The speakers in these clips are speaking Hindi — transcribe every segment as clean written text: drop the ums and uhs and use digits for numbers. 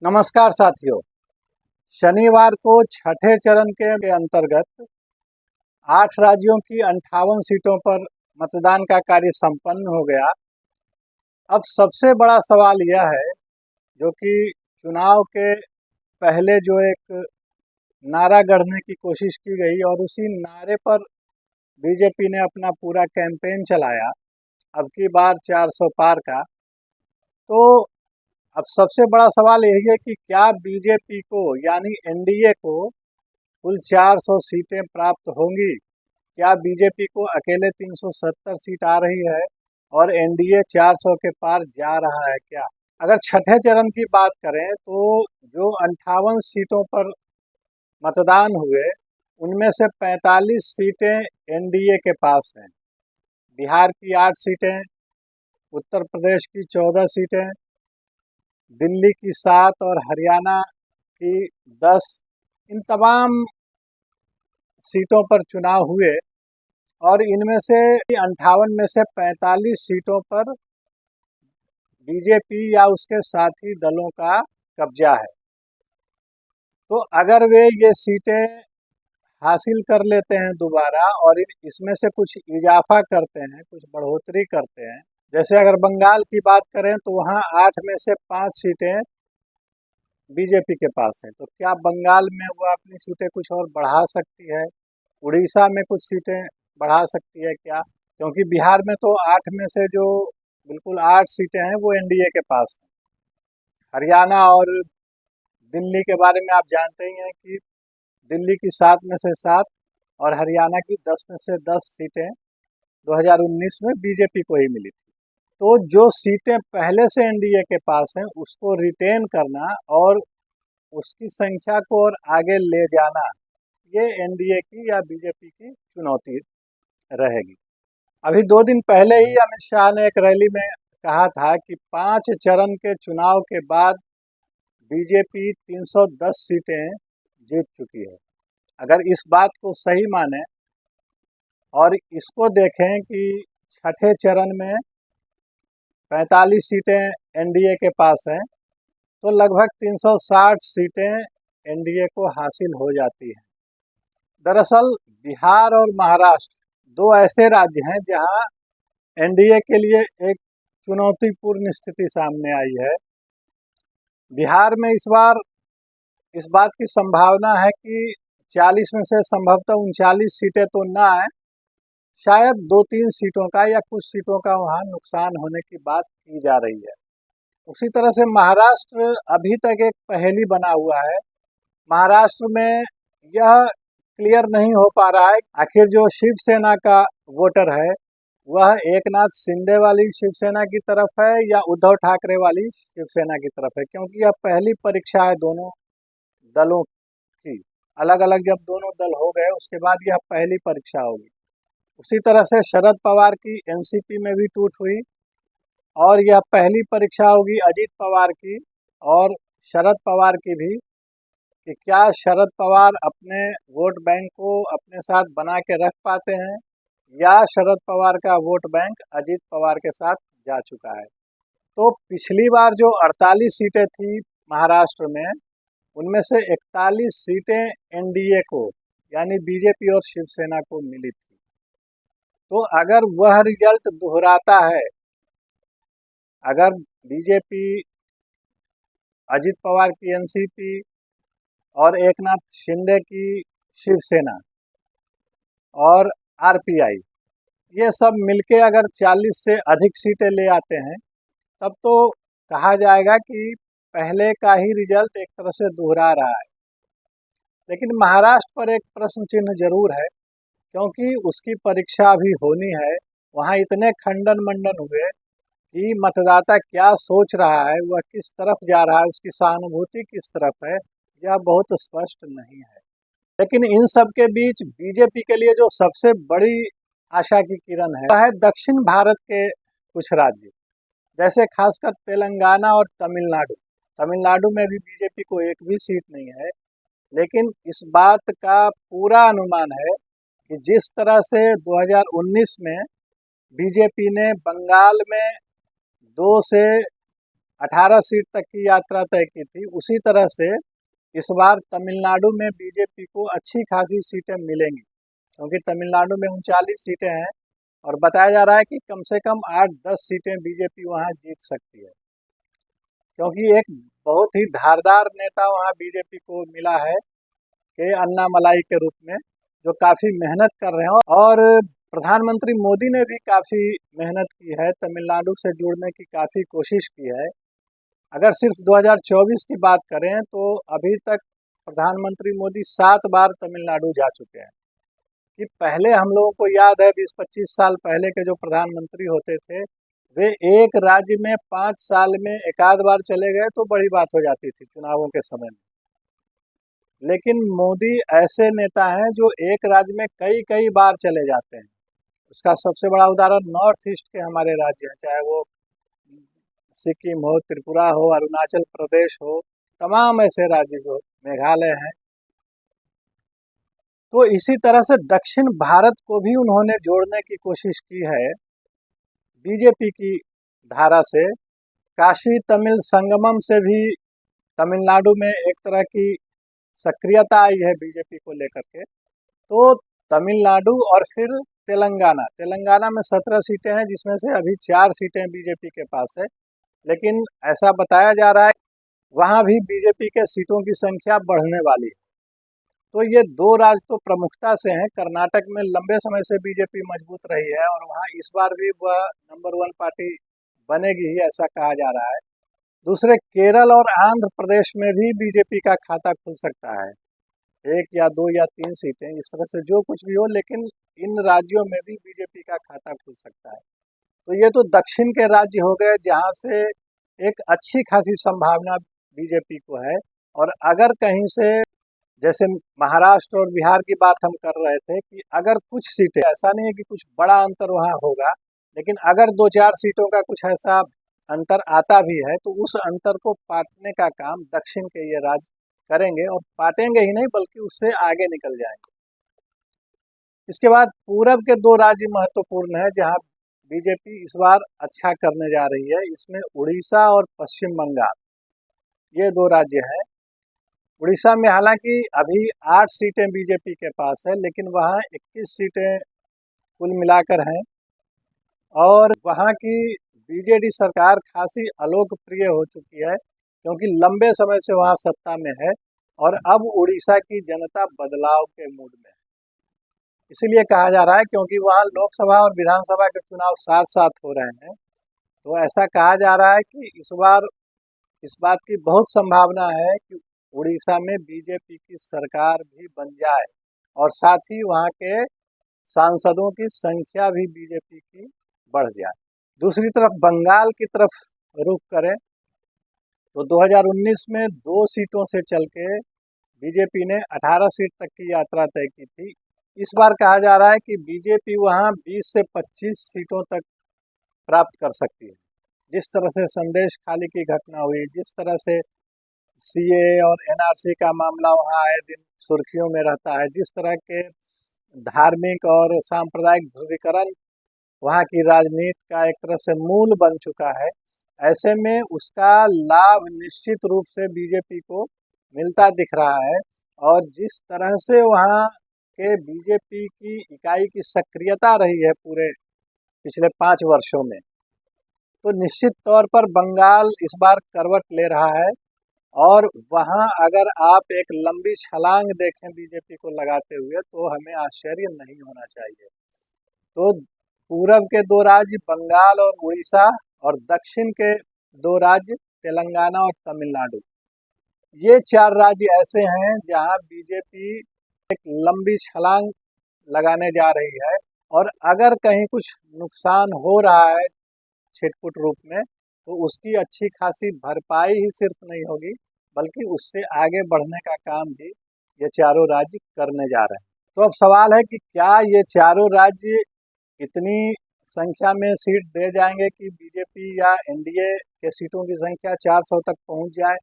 नमस्कार साथियों। शनिवार को छठे चरण के अंतर्गत 8 राज्यों की 58 सीटों पर मतदान का कार्य संपन्न हो गया। अब सबसे बड़ा सवाल यह है, जो कि चुनाव के पहले जो एक नारा गढ़ने की कोशिश की गई और उसी नारे पर बीजेपी ने अपना पूरा कैंपेन चलाया, अब की बार 400 पार का। तो अब सबसे बड़ा सवाल यही है कि क्या बीजेपी को यानी एनडीए को कुल 400 सीटें प्राप्त होंगी? क्या बीजेपी को अकेले 370 सीट आ रही है और एनडीए 400 के पार जा रहा है क्या? अगर छठे चरण की बात करें तो जो 58 सीटों पर मतदान हुए, उनमें से 45 सीटें एनडीए के पास हैं। बिहार की 8 सीटें, उत्तर प्रदेश की 14 सीटें, दिल्ली की 7 और हरियाणा की 10। इन तमाम सीटों पर चुनाव हुए और इनमें से 58 में से 45 सीटों पर बीजेपी या उसके साथी दलों का कब्जा है। तो अगर वे ये सीटें हासिल कर लेते हैं दोबारा और इसमें से कुछ इजाफा करते हैं, कुछ बढ़ोतरी करते हैं, जैसे अगर बंगाल की बात करें तो वहाँ 8 में से 5 सीटें बीजेपी के पास हैं। तो क्या बंगाल में वो अपनी सीटें कुछ और बढ़ा सकती है? उड़ीसा में कुछ सीटें बढ़ा सकती है क्या? क्योंकि बिहार में तो 8 में से जो बिल्कुल 8 सीटें हैं वो एनडीए के पास हैं। हरियाणा और दिल्ली के बारे में आप जानते ही हैं कि दिल्ली की 7 में से 7 और हरियाणा की 10 में से 10 सीटें 2019 में बीजेपी को ही मिली थी। तो जो सीटें पहले से एनडीए के पास हैं उसको रिटेन करना और उसकी संख्या को और आगे ले जाना, ये एनडीए की या बीजेपी की चुनौती रहेगी। अभी 2 दिन पहले ही अमित शाह ने एक रैली में कहा था कि 5 चरण के चुनाव के बाद बीजेपी 310 सीटें जीत चुकी है। अगर इस बात को सही माने और इसको देखें कि छठे चरण में 45 सीटें एनडीए के पास हैं, तो लगभग 360 सीटें एनडीए को हासिल हो जाती हैं। दरअसल बिहार और महाराष्ट्र दो ऐसे राज्य हैं जहां एनडीए के लिए एक चुनौतीपूर्ण स्थिति सामने आई है। बिहार में इस बार इस बात की संभावना है कि 40 में से संभवतः 39 सीटें तो ना आए, शायद 2-3 सीटों का या कुछ सीटों का वहां नुकसान होने की बात की जा रही है। उसी तरह से महाराष्ट्र अभी तक एक पहेली बना हुआ है। महाराष्ट्र में यह क्लियर नहीं हो पा रहा है आखिर जो शिवसेना का वोटर है वह एकनाथ शिंदे वाली शिवसेना की तरफ है या उद्धव ठाकरे वाली शिवसेना की तरफ है, क्योंकि यह पहली परीक्षा है दोनों दलों की। अलग अलग जब दोनों दल हो गए उसके बाद यह पहली परीक्षा होगी। उसी तरह से शरद पवार की एनसीपी में भी टूट हुई और यह पहली परीक्षा होगी अजीत पवार की और शरद पवार की भी, कि क्या शरद पवार अपने वोट बैंक को अपने साथ बना के रख पाते हैं या शरद पवार का वोट बैंक अजीत पवार के साथ जा चुका है। तो पिछली बार जो 48 सीटें थी महाराष्ट्र में, उनमें से 41 सीटें एनडीए को यानी बीजेपी और शिवसेना को मिली थी। तो अगर वह रिजल्ट दोहराता है, अगर बीजेपी, अजीत पवार की एनसीपी और एकनाथ शिंदे की शिवसेना और आरपीआई ये सब मिलके अगर 40 से अधिक सीटें ले आते हैं, तब तो कहा जाएगा कि पहले का ही रिजल्ट एक तरह से दोहरा रहा है। लेकिन महाराष्ट्र पर एक प्रश्न चिन्ह जरूर है, क्योंकि उसकी परीक्षा अभी होनी है। वहाँ इतने खंडन मंडन हुए कि मतदाता क्या सोच रहा है, वह किस तरफ जा रहा है, उसकी सहानुभूति किस तरफ है, यह बहुत स्पष्ट नहीं है। लेकिन इन सब के बीच बीजेपी के लिए जो सबसे बड़ी आशा की किरण है वह है दक्षिण भारत के कुछ राज्य, जैसे खासकर तेलंगाना और तमिलनाडु। तमिलनाडु में भी बीजेपी को एक भी सीट नहीं है, लेकिन इस बात का पूरा अनुमान है कि जिस तरह से 2019 में बीजेपी ने बंगाल में 2 से 18 सीट तक की यात्रा तय की थी, उसी तरह से इस बार तमिलनाडु में बीजेपी को अच्छी खासी सीटें मिलेंगी, क्योंकि तमिलनाडु में 39 सीटें हैं और बताया जा रहा है कि कम से कम 8-10 सीटें बीजेपी वहां जीत सकती है, क्योंकि एक बहुत ही धारदार नेता वहां बीजेपी को मिला है के अन्नामलाई के रूप में, जो काफ़ी मेहनत कर रहे हैं। और प्रधानमंत्री मोदी ने भी काफ़ी मेहनत की है, तमिलनाडु से जुड़ने की काफ़ी कोशिश की है। अगर सिर्फ 2024 की बात करें तो अभी तक प्रधानमंत्री मोदी 7 बार तमिलनाडु जा चुके हैं। कि पहले हम लोगों को याद है 20-25 साल पहले के जो प्रधानमंत्री होते थे, वे एक राज्य में 5 साल में एक आध बार चले गए तो बड़ी बात हो जाती थी चुनावों के समय में। लेकिन मोदी ऐसे नेता हैं जो एक राज्य में कई कई बार चले जाते हैं। उसका सबसे बड़ा उदाहरण नॉर्थ ईस्ट के हमारे राज्य हैं, चाहे वो सिक्किम हो, त्रिपुरा हो, अरुणाचल प्रदेश हो, तमाम ऐसे राज्य जो मेघालय हैं। तो इसी तरह से दक्षिण भारत को भी उन्होंने जोड़ने की कोशिश की है बीजेपी की धारा से। काशी तमिल संगमम से भी तमिलनाडु में एक तरह की सक्रियता आई है बीजेपी को लेकर के। तो तमिलनाडु और फिर तेलंगाना, तेलंगाना में 17 सीटें हैं, जिसमें से अभी 4 सीटें बीजेपी के पास है। लेकिन ऐसा बताया जा रहा है वहाँ भी बीजेपी के सीटों की संख्या बढ़ने वाली है। तो ये दो राज्य तो प्रमुखता से हैं। कर्नाटक में लंबे समय से बीजेपी मजबूत रही है और वहाँ इस बार भी वह नंबर 1 पार्टी बनेगी ही, ऐसा कहा जा रहा है। दूसरे केरल और आंध्र प्रदेश में भी बीजेपी का खाता खुल सकता है, 1 या 2 या 3 सीटें, इस तरह से जो कुछ भी हो, लेकिन इन राज्यों में भी बीजेपी का खाता खुल सकता है। तो ये तो दक्षिण के राज्य हो गए जहाँ से एक अच्छी खासी संभावना बीजेपी को है। और अगर कहीं से, जैसे महाराष्ट्र और बिहार की बात हम कर रहे थे, कि अगर कुछ सीटें, ऐसा नहीं है कि कुछ बड़ा अंतर वहाँ होगा, लेकिन अगर 2-4 सीटों का कुछ ऐसा अंतर आता भी है तो उस अंतर को पाटने का काम दक्षिण के ये राज्य करेंगे, और पाटेंगे ही नहीं बल्कि उससे आगे निकल जाएंगे। इसके बाद पूरब के 2 राज्य महत्वपूर्ण है जहां बीजेपी इस बार अच्छा करने जा रही है। इसमें उड़ीसा और पश्चिम बंगाल, ये 2 राज्य हैं। उड़ीसा में हालांकि अभी 8 सीटें बीजेपी के पास है, लेकिन वहाँ 21 सीटें कुल मिलाकर हैं और वहाँ की बीजेडी सरकार खासी अलोकप्रिय हो चुकी है, क्योंकि लंबे समय से वहाँ सत्ता में है और अब उड़ीसा की जनता बदलाव के मूड में है। इसीलिए कहा जा रहा है क्योंकि वहाँ लोकसभा और विधानसभा के चुनाव साथ साथ हो रहे हैं। तो ऐसा कहा जा रहा है कि इस बार इस बात की बहुत संभावना है कि उड़ीसा में बीजेपी की सरकार भी बन जाए और साथ ही वहाँ के सांसदों की संख्या भी बीजेपी की बढ़ जाए। दूसरी तरफ बंगाल की तरफ रुख करें तो 2019 में 2 सीटों से चल के बीजेपी ने 18 सीट तक की यात्रा तय की थी। इस बार कहा जा रहा है कि बीजेपी वहां 20 से 25 सीटों तक प्राप्त कर सकती है। जिस तरह से संदेश खाली की घटना हुई, जिस तरह से सीए और एनआरसी का मामला वहां आए दिन सुर्खियों में रहता है, जिस तरह के धार्मिक और सांप्रदायिक ध्रुवीकरण वहाँ की राजनीति का एक तरह से मूल बन चुका है, ऐसे में उसका लाभ निश्चित रूप से बीजेपी को मिलता दिख रहा है। और जिस तरह से वहाँ के बीजेपी की इकाई की सक्रियता रही है पूरे पिछले 5 वर्षों में, तो निश्चित तौर पर बंगाल इस बार करवट ले रहा है। और वहाँ अगर आप एक लंबी छलांग देखें बीजेपी को लगाते हुए तो हमें आश्चर्य नहीं होना चाहिए। तो पूरब के 2 राज्य बंगाल और उड़ीसा और दक्षिण के 2 राज्य तेलंगाना और तमिलनाडु, ये 4 राज्य ऐसे हैं जहां बीजेपी एक लंबी छलांग लगाने जा रही है। और अगर कहीं कुछ नुकसान हो रहा है छिटपुट रूप में, तो उसकी अच्छी खासी भरपाई ही सिर्फ नहीं होगी, बल्कि उससे आगे बढ़ने का काम भी ये चारों राज्य करने जा रहे हैं। तो अब सवाल है कि क्या ये चारों राज्य इतनी संख्या में सीट दे जाएंगे कि बीजेपी या एनडीए के सीटों की संख्या 400 तक पहुंच जाए?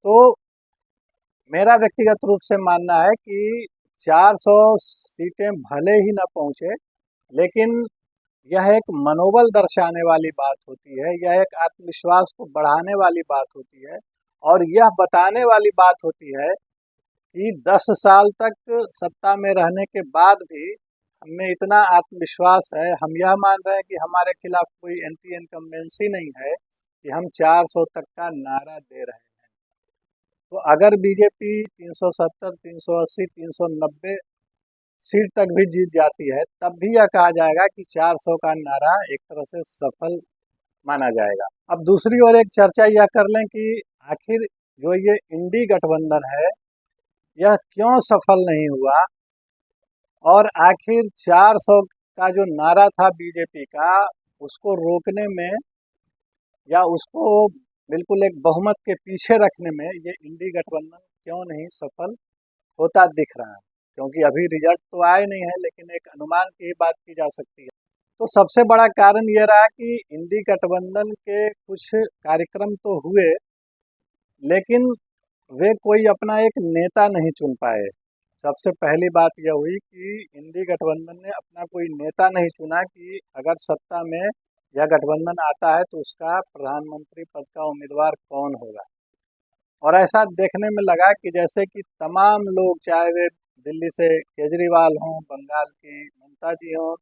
तो मेरा व्यक्तिगत रूप से मानना है कि 400 सीटें भले ही न पहुंचे, लेकिन यह एक मनोबल दर्शाने वाली बात होती है, यह एक आत्मविश्वास को बढ़ाने वाली बात होती है और यह बताने वाली बात होती है कि 10 साल तक सत्ता में रहने के बाद भी हमें इतना आत्मविश्वास है, हम यह मान रहे हैं कि हमारे खिलाफ कोई एंटी इनकम्बेंसी नहीं है कि हम 400 तक का नारा दे रहे हैं। तो अगर बीजेपी 370, 380, 390 सीट तक भी जीत जाती है, तब भी यह कहा जाएगा कि 400 का नारा एक तरह से सफल माना जाएगा। अब दूसरी ओर एक चर्चा यह कर लें कि आखिर जो ये इंडी गठबंधन है, यह क्यों सफल नहीं हुआ और आखिर 400 का जो नारा था बीजेपी का, उसको रोकने में या उसको बिल्कुल एक बहुमत के पीछे रखने में ये इंडी गठबंधन क्यों नहीं सफल होता दिख रहा है। क्योंकि अभी रिजल्ट तो आए नहीं है, लेकिन एक अनुमान की ही बात की जा सकती है। तो सबसे बड़ा कारण ये रहा कि इंडी गठबंधन के कुछ कार्यक्रम तो हुए, लेकिन वे कोई अपना एक नेता नहीं चुन पाए। सबसे पहली बात यह हुई कि इंडी गठबंधन ने अपना कोई नेता नहीं चुना कि अगर सत्ता में यह गठबंधन आता है तो उसका प्रधानमंत्री पद का उम्मीदवार कौन होगा। और ऐसा देखने में लगा कि जैसे कि तमाम लोग, चाहे वे दिल्ली से केजरीवाल हों, बंगाल की ममता जी हों,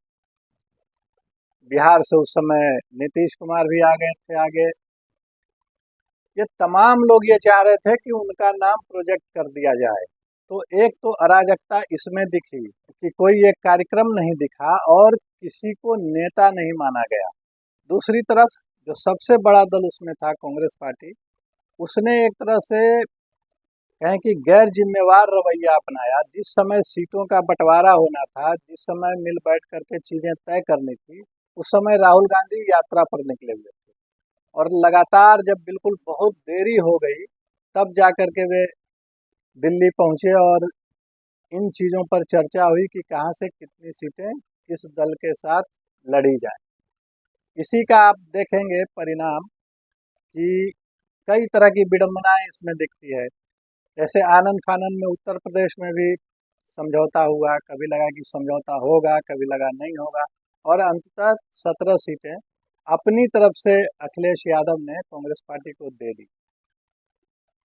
बिहार से उस समय नीतीश कुमार भी आ गए थे आगे, ये तमाम लोग ये चाह रहे थे कि उनका नाम प्रोजेक्ट कर दिया जाए। तो एक तो अराजकता इसमें दिखी कि कोई एक कार्यक्रम नहीं दिखा और किसी को नेता नहीं माना गया। दूसरी तरफ जो सबसे बड़ा दल उसमें था, कांग्रेस पार्टी, उसने एक तरह से कहें कि गैर जिम्मेवार रवैया अपनाया। जिस समय सीटों का बंटवारा होना था, जिस समय मिल बैठ करके चीज़ें तय करनी थी, उस समय राहुल गांधी यात्रा पर निकले हुए थे और लगातार जब बिल्कुल बहुत देरी हो गई, तब जा कर के वे दिल्ली पहुंचे और इन चीज़ों पर चर्चा हुई कि कहाँ से कितनी सीटें किस दल के साथ लड़ी जाए। इसी का आप देखेंगे परिणाम कि कई तरह की विडंबनाएं इसमें दिखती है। जैसे आनंद फानन में उत्तर प्रदेश में भी समझौता हुआ, कभी लगा कि समझौता होगा, कभी लगा नहीं होगा, और अंततः 17 सीटें अपनी तरफ से अखिलेश यादव ने कांग्रेस पार्टी को दे दी।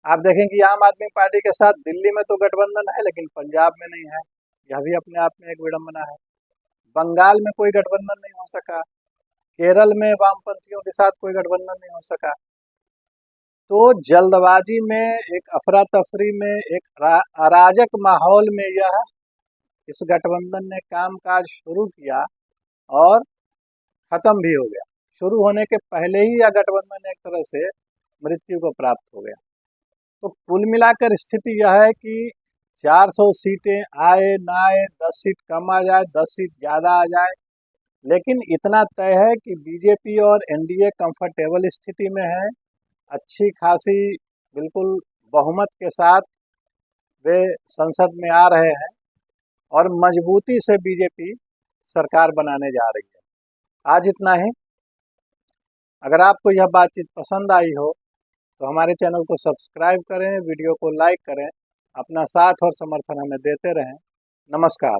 आप देखें कि आम आदमी पार्टी के साथ दिल्ली में तो गठबंधन है, लेकिन पंजाब में नहीं है। यह भी अपने आप में एक विडंबना है। बंगाल में कोई गठबंधन नहीं हो सका, केरल में वामपंथियों के साथ कोई गठबंधन नहीं हो सका। तो जल्दबाजी में, एक अफरा तफरी में, एक अराजक माहौल में यह इस गठबंधन ने कामकाज शुरू किया और खत्म भी हो गया। शुरू होने के पहले ही यह गठबंधन एक तरह से मृत्यु को प्राप्त हो गया। तो कुल मिलाकर स्थिति यह है कि 400 सीटें आए ना आए, 10 सीट कम आ जाए, 10 सीट ज़्यादा आ जाए, लेकिन इतना तय है कि बीजेपी और एनडीए कंफर्टेबल स्थिति में है। अच्छी खासी बिल्कुल बहुमत के साथ वे संसद में आ रहे हैं और मजबूती से बीजेपी सरकार बनाने जा रही है। आज इतना ही। अगर आपको यह बातचीत पसंद आई हो तो हमारे चैनल को सब्सक्राइब करें, वीडियो को लाइक करें, अपना साथ और समर्थन हमें देते रहें। नमस्कार।